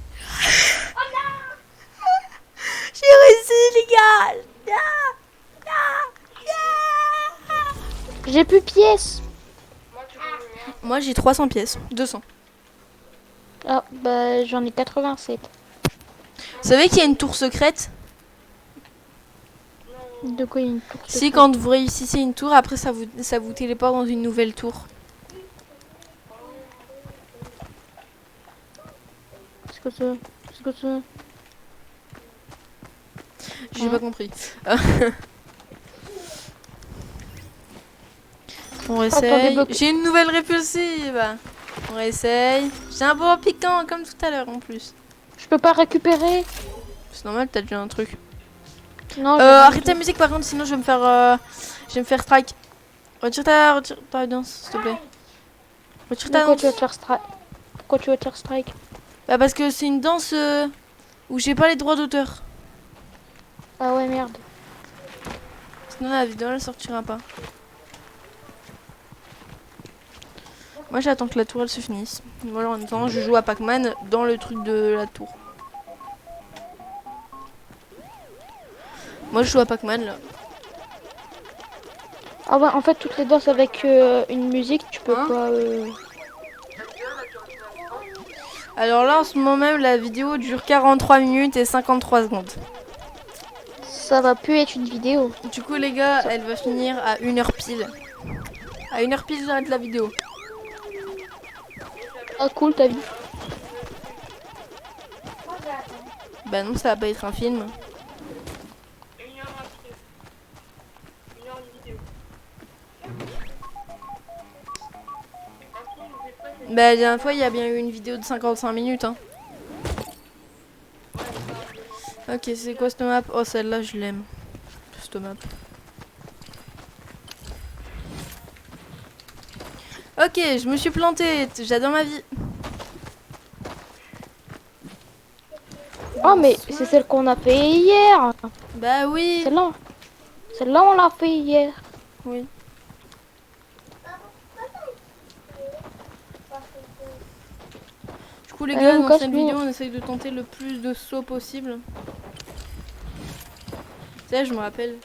J'ai réussi, les gars. J'ai plus pièces. Moi, j'ai 300 pièces. 200. Ah, bah, j'en ai 87. Vous savez qu'il y a une tour secrète? De quoi il y a une tour Si, quand vous réussissez une tour, après, ça vous téléporte dans une nouvelle tour. C'est que ça J'ai pas compris. On essaye. J'ai une nouvelle répulsive. On essaye. J'ai un bon piquant comme tout à l'heure en plus. Je peux pas récupérer. C'est normal, t'as déjà un truc. Non, arrête ta musique par contre, sinon je vais me faire strike. Retire ta danse, s'il te plaît. Retire ta Pourquoi danse. tu vas te faire strike? Pourquoi tu vas te faire strike? Bah parce que c'est une danse où j'ai pas les droits d'auteur. Ah ouais, merde. Sinon la vidéo elle sortira pas. Moi j'attends que la tour elle se finisse. Voilà, en attendant je joue à Pac-Man dans le truc de la tour. Moi je joue à Pac-Man là. Ah ouais, en fait, toutes les danses avec une musique, tu peux Hein? pas... Alors là en ce moment même la vidéo dure 43 minutes et 53 secondes. Ça va plus être une vidéo. Du coup les gars, elle va finir à 1h pile. À 1h pile j'arrête la vidéo. Ah cool, ta vie. Bah non, ça va pas être un film. Bah la dernière fois il y a bien eu une vidéo de 55 minutes hein. Ok, c'est quoi cette map? Oh celle-là je l'aime. Cette map. Ok, je me suis plantée, j'adore ma vie. Oh mais c'est celle qu'on a fait hier. Bah oui. Celle-là on l'a fait hier. Oui. Du coup les gars, dans Lucas, cette nous- vidéo on essaye de tenter le plus de sauts possible. Tu sais, je me rappelle.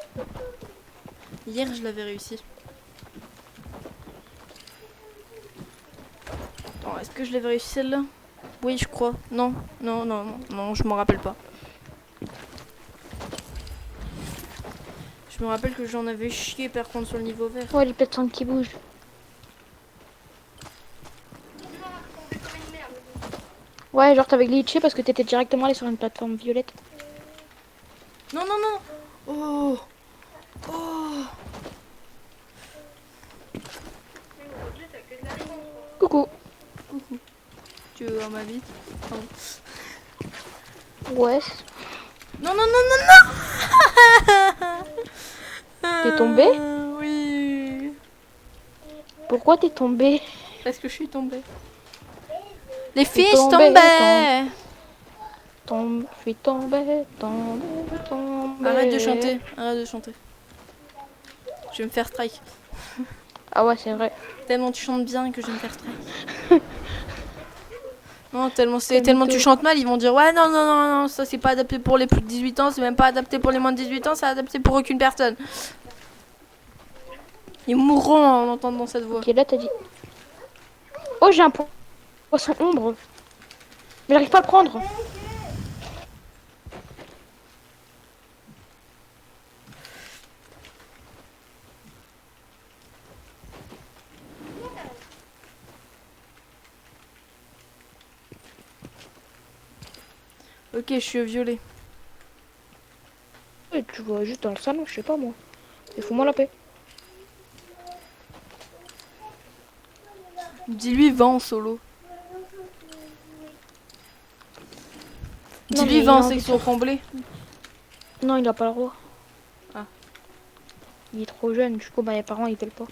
Hier je l'avais réussi. Attends, est-ce que je l'avais réussi celle-là? Oui, je crois. Non, je m'en rappelle pas. Je me rappelle que j'en avais chié par contre sur le niveau vert. Ouais, les plateformes qui bougent. Ouais, genre t'avais glitché parce que t'étais directement allé sur une plateforme violette. Non, non, non. Oh. Oh. Coucou. Tu veux voir ma vie? Pardon. Ouais. Non, non, non, non, non. T'es tombé? Oui. Pourquoi t'es tombé? Parce que je suis tombée. Les fiches tombée, tombaient. Je suis tombé. Arrête de chanter. Arrête de chanter. Je vais me faire strike. Ah ouais, c'est vrai. Tellement tu chantes bien que je vais me faire strike. Non, tellement Calme-toi. tu chantes mal, ils vont dire ouais non non non non, ça c'est pas adapté pour les plus de 18 ans, c'est même pas adapté pour les moins de 18 ans, c'est adapté pour aucune personne. Ils mourront en entendant cette voix. Ok, là t'as dit. Oh, j'ai un poisson ombre. Mais j'arrive pas à le prendre. Ok, je suis au violet. Ouais, tu vois juste dans le salon, je sais pas moi. Et fous-moi la paix. Dis-lui va en solo. Non, Dis-lui mais va il en a envie section comblée. Non, il a pas le droit. Ah. Il est trop jeune, du coup, bah, les parents ils veulent pas.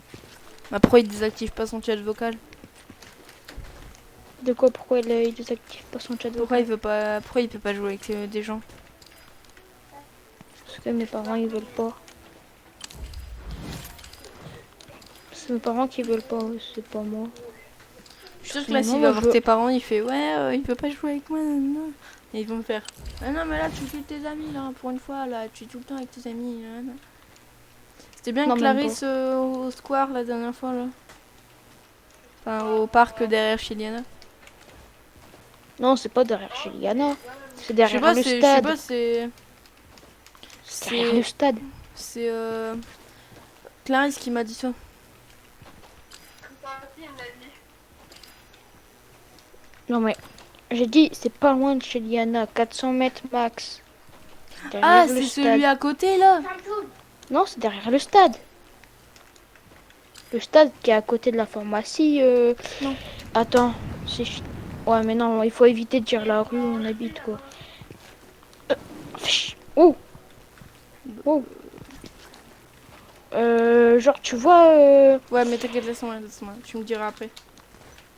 Bah pourquoi il désactive pas son chat vocal? De quoi? Pourquoi il désactive pas son chat Pourquoi vocal? pourquoi il peut pas jouer avec des gens? Parce que mes parents ils veulent pas. C'est mes parents qui veulent pas, c'est pas moi. Je suis sûre que là Non, s'il moi, va voir je- tes parents, il fait ouais il peut pas jouer avec moi. Non. Et ils vont me faire ah non mais là tu suis tes amis là pour une fois là tu es tout le temps avec tes amis. Là. C'était bien Non, que même Clarisse au square la dernière fois là. Enfin au parc derrière chez Liana. Non, c'est pas derrière chez Liana. C'est Je sais derrière pas le c'est stade. c'est Derrière le stade. c'est Clarisse qui m'a dit ça. Non mais j'ai dit c'est pas loin de chez Liana, 400 mètres max. Ah Derrière le c'est stade. celui à côté là. Non, c'est derrière le stade. Le stade qui est à côté de la pharmacie. Non. Attends, ouais mais non, il faut éviter de dire la rue où on habite quoi. Oh. Oh. Genre tu vois. Ouais mais t'inquiète laisse-moi. Tu me diras après.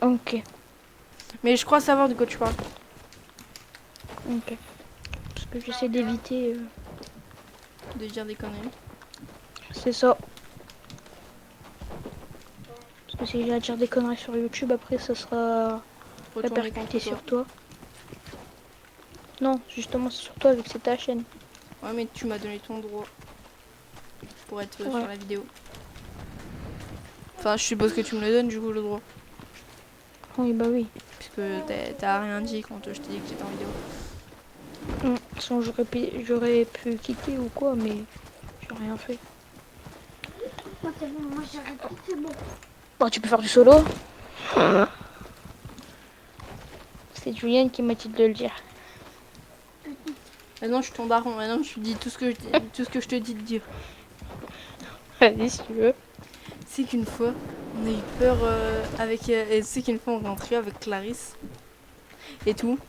Ok. Mais je crois savoir de quoi tu parles. Ok. Parce que j'essaie d'éviter. De dire des conneries. C'est ça. Parce que si j'ai à dire des conneries sur YouTube, après ça sera Retourner répercuté contre sur toi. toi. Non, justement c'est sur toi vu que c'est ta chaîne. Ouais mais tu m'as donné ton droit. Pour être Ouais. sur la vidéo. Enfin je suppose que tu me le donnes du coup le droit. Oui bah oui. Puisque t'as rien dit quand je t'ai dit que j'étais en vidéo. Sinon j'aurais pu quitter ou quoi, mais j'ai rien fait. Moi, c'est bon, moi j'arrête. C'est bon. Bon, tu peux faire du solo. C'est Julienne qui m'a dit de le dire. Maintenant je tombe à rond. Maintenant je dis tout ce que je te dis de dire. Vas-y si tu veux. C'est qu'une fois on a eu peur avec. Et c'est qu'une fois on rentrait avec Clarisse. Et tout.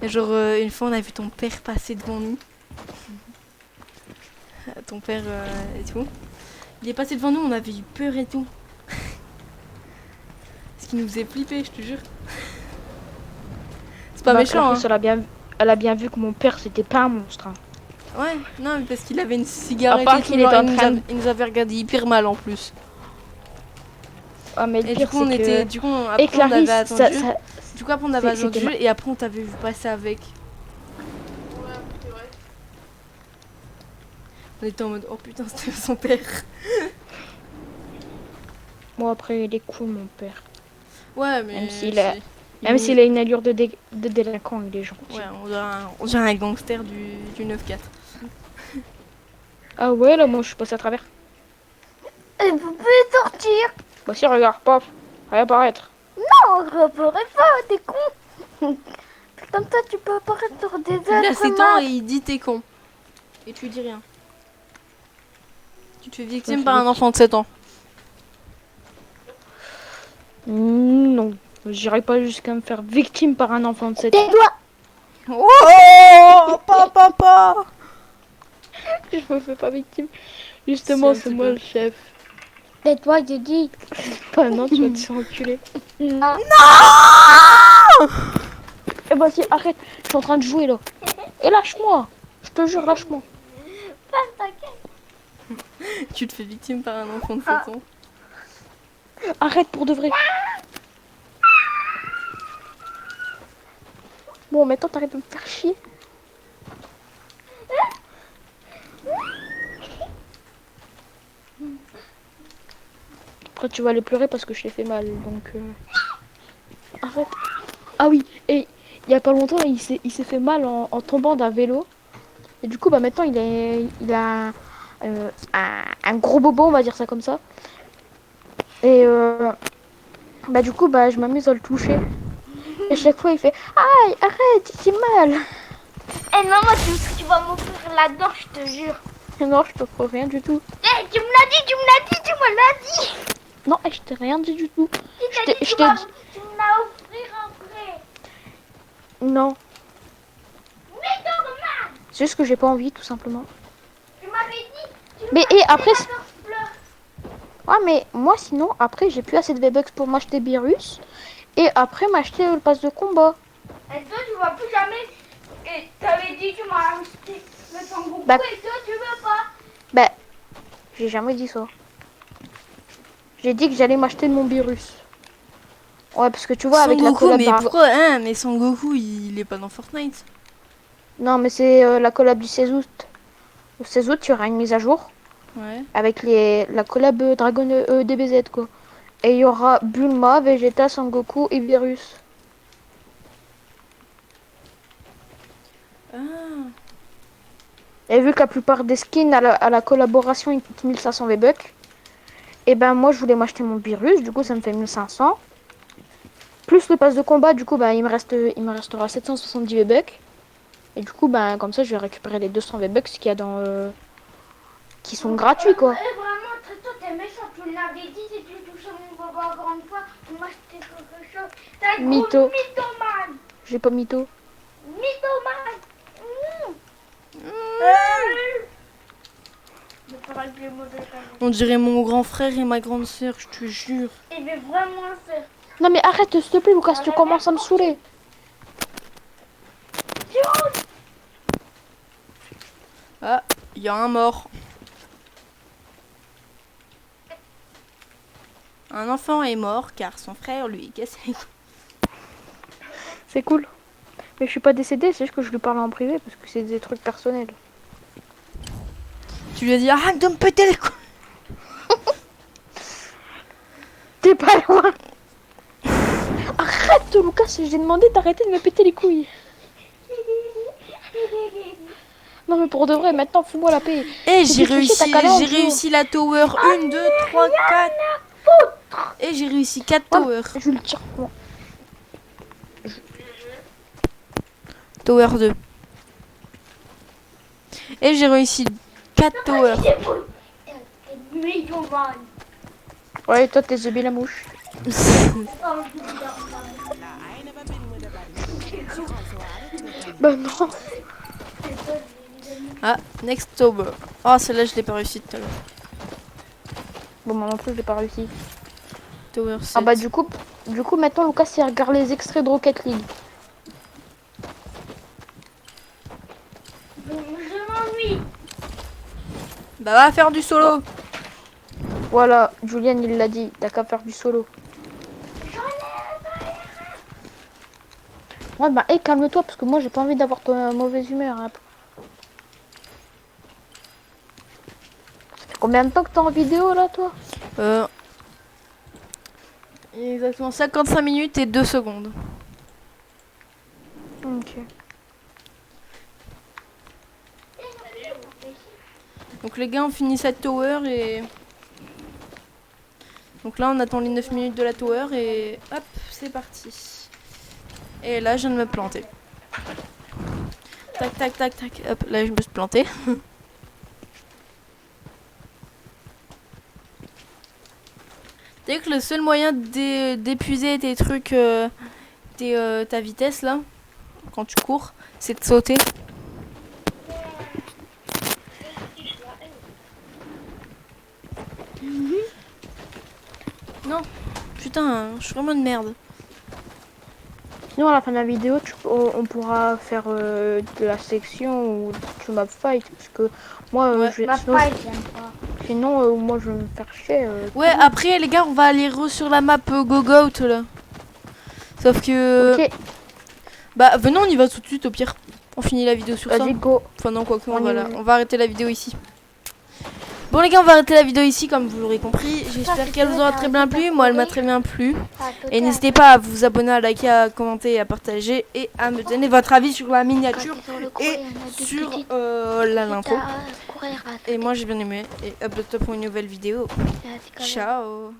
Et genre une fois on a vu ton père passer devant nous. Ton père et tout. Il est passé devant nous, on avait eu peur et tout. Ce qui nous faisait flipper, je te jure. C'est pas Bah, méchant, hein. Clarisse, elle a bien vu que mon père c'était pas un monstre. Hein. Ouais, non, mais parce qu'il avait une cigarette À part et tout, qu'il genre, était en train il nous avait regardé hyper mal en plus. Ah mais le Et pire du coup, on c'est était. que... Du coup, après, Et Clarisse, on avait attendu. ça... Du coup, après, on avait c'était attendu et après, on t'avait vu passer avec. On était en mode oh putain, c'était son père. Bon après il est cool mon père. Ouais, mais. Même s'il c'est- Même s'il a une allure de délinquant, il est gentil. Ouais, on dirait un gangster du 9-4. Ah ouais, là, moi, je suis passé à travers. Et vous pouvez sortir. Bah si, regarde, paf, ça va apparaître. Non, on referait pas, t'es con. Comme ça, tu peux apparaître sur des Il a autres 7 ans maps. et il dit t'es con. Et tu dis rien. Tu te fais victime fais par un victime. enfant de 7 ans. Non, j'irai pas jusqu'à me faire victime par un enfant de 7 Tes ans. doigts. Oh, papa. Je me fais pas victime. Si, Justement, un c'est petit moi peu. le chef. Tes doigts, j'ai dit. Bah non, tu vas te faire enculer. Non. Eh bah si, arrête, je suis en train de jouer là. Et lâche-moi. Je te jure, lâche-moi. Ferme ta gueule. Tu te fais victime par un enfant de 7 ans. Arrête pour de vrai. Bon, maintenant t'arrêtes de me faire chier. Après tu vas aller pleurer parce que je t'ai fait mal, donc arrête. Ah oui, et il y a pas longtemps il s'est fait mal en tombant d'un vélo. Et du coup bah maintenant il a un gros bobo, on va dire ça comme ça. Et bah du coup bah je m'amuse à le toucher. Et chaque fois il fait aïe arrête, j'ai mal. Eh non, moi, tu vas m'ouvrir là-dedans, je te jure. Et non, je te ferai rien du tout. Eh, tu me l'as dit, tu me l'as dit, tu me l'as dit. Non, je t'ai rien dit du tout. Tu Je t'as t'ai- dit, je tu t'ai vas dit- tu me l'as offrir après. Non, Mais normal. c'est juste que j'ai pas envie tout simplement. Tu m'avais dit. Tu Mais m'avais et après dit, d'accord, je pleure. ah mais moi sinon après j'ai plus assez de V-Bucks pour m'acheter Beerus et après m'acheter le pass de combat. Et toi, tu vas plus jamais. Et t'avais dit, tu m'as acheté le Sangoku Bah- et toi, tu veux pas. Bah j'ai jamais dit ça. J'ai dit que j'allais m'acheter mon Beerus. Ouais parce que tu vois avec la Son Goku, collab mais d'un- pourquoi hein? Mais Son Goku, il est pas dans Fortnite. Non mais c'est la collab du 16 août. Le 16 août il y aura une mise à jour Ouais. avec la collab Dragon DBZ quoi. Et il y aura Bulma, Vegeta, Sangoku et Beerus. Ah. Et vu que la plupart des skins à la collaboration ils coûtent 1500 V-Bucks, et ben moi je voulais m'acheter mon Beerus, du coup ça me fait 1500. Plus le pass de combat, du coup bah il me restera 770 V-Bucks. Et du coup bah comme ça je vais récupérer les 200 V-Bucks qu'il y a dans qui sont gratuits quoi. Vraiment, toi, t'es méchant. Tu l'avais dit si tu touchais mon bobo encore une fois. Moi, je t'ai quelque chose. T'es un gros Mytho. mythomane. J'ai pas mytho. Mythomane. On dirait mon grand frère et ma grande sœur, je te jure. Il veut vraiment le faire. Non mais arrête s'il te plaît Lucas, tu commences à me saouler. Ah, il y a un mort. Un enfant est mort car son frère lui est cassé les couilles. C'est cool. Mais je suis pas décédée, c'est juste que je lui parle en privé parce que c'est des trucs personnels. Tu lui as dit arrête de me péter les couilles. T'es pas loin. Arrête Lucas, j'ai demandé d'arrêter de me péter les couilles. Non mais pour de vrai, maintenant fous-moi la paix. Et j'ai réussi- j'ai réussi la tower 1, 2, 3, 4. Et j'ai réussi 4 towers. Je le tire. Bon. Tower 2. Et j'ai réussi 4 towers. T'es mythomane. Ouais, toi t'es The la mouche. Bah non. Ah, next tower. Oh, celle-là, je l'ai pas réussi tout à l'heure. Bon, moi non plus, j'ai pas réussi. Tower 7. Ah bah du coup maintenant Lucas il regarde les extraits de Rocket League. Je m'ennuie. Bah, va faire du solo. Voilà, Julian il l'a dit, t'as qu'à faire du solo. Ouais bah hey, calme-toi parce que moi j'ai pas envie d'avoir ton mauvaise humeur. Hein. Ça fait combien de temps que t'es en vidéo là toi? Exactement 55 minutes et 2 secondes. Ok. Donc Donc les gars, on finit cette tower et... Donc là, on attend les 9 minutes de la tower et hop, c'est parti. Et là, je viens de me planter. Tac, tac, tac, tac. Hop, là, je me suis plantée. Dès que le seul moyen d'épuiser tes trucs, ta vitesse là, quand tu cours, c'est de sauter. Non, putain, je suis vraiment une merde. Sinon, à la fin de la vidéo, on pourra faire de la section ou du map fight. Parce que moi, Ouais. Ma sinon, fight, j'aime pas. moi, je vais me faire chier. Ouais, après les gars, on va aller sur la map Go Goat là. Sauf que... Ok, Bah venons, on y va tout de suite au pire. On finit la vidéo sur ça. vas-y, go. Enfin non, quoique, On y va. on va arrêter la vidéo ici. Bon les gars, on va arrêter la vidéo ici comme vous l'aurez compris. J'espère c'est qu'elle vous aura très bien plu. Moi, elle m'a très bien plu. Ah, Et total. n'hésitez pas à vous abonner, à liker, à commenter, à partager et à me donner votre avis sur la miniature Quand t'es sur le et courrier, il y en a des sur petites l'intro. à courir à- Et moi j'ai bien aimé. Et à bientôt pour une nouvelle vidéo. c'est comme- Ciao.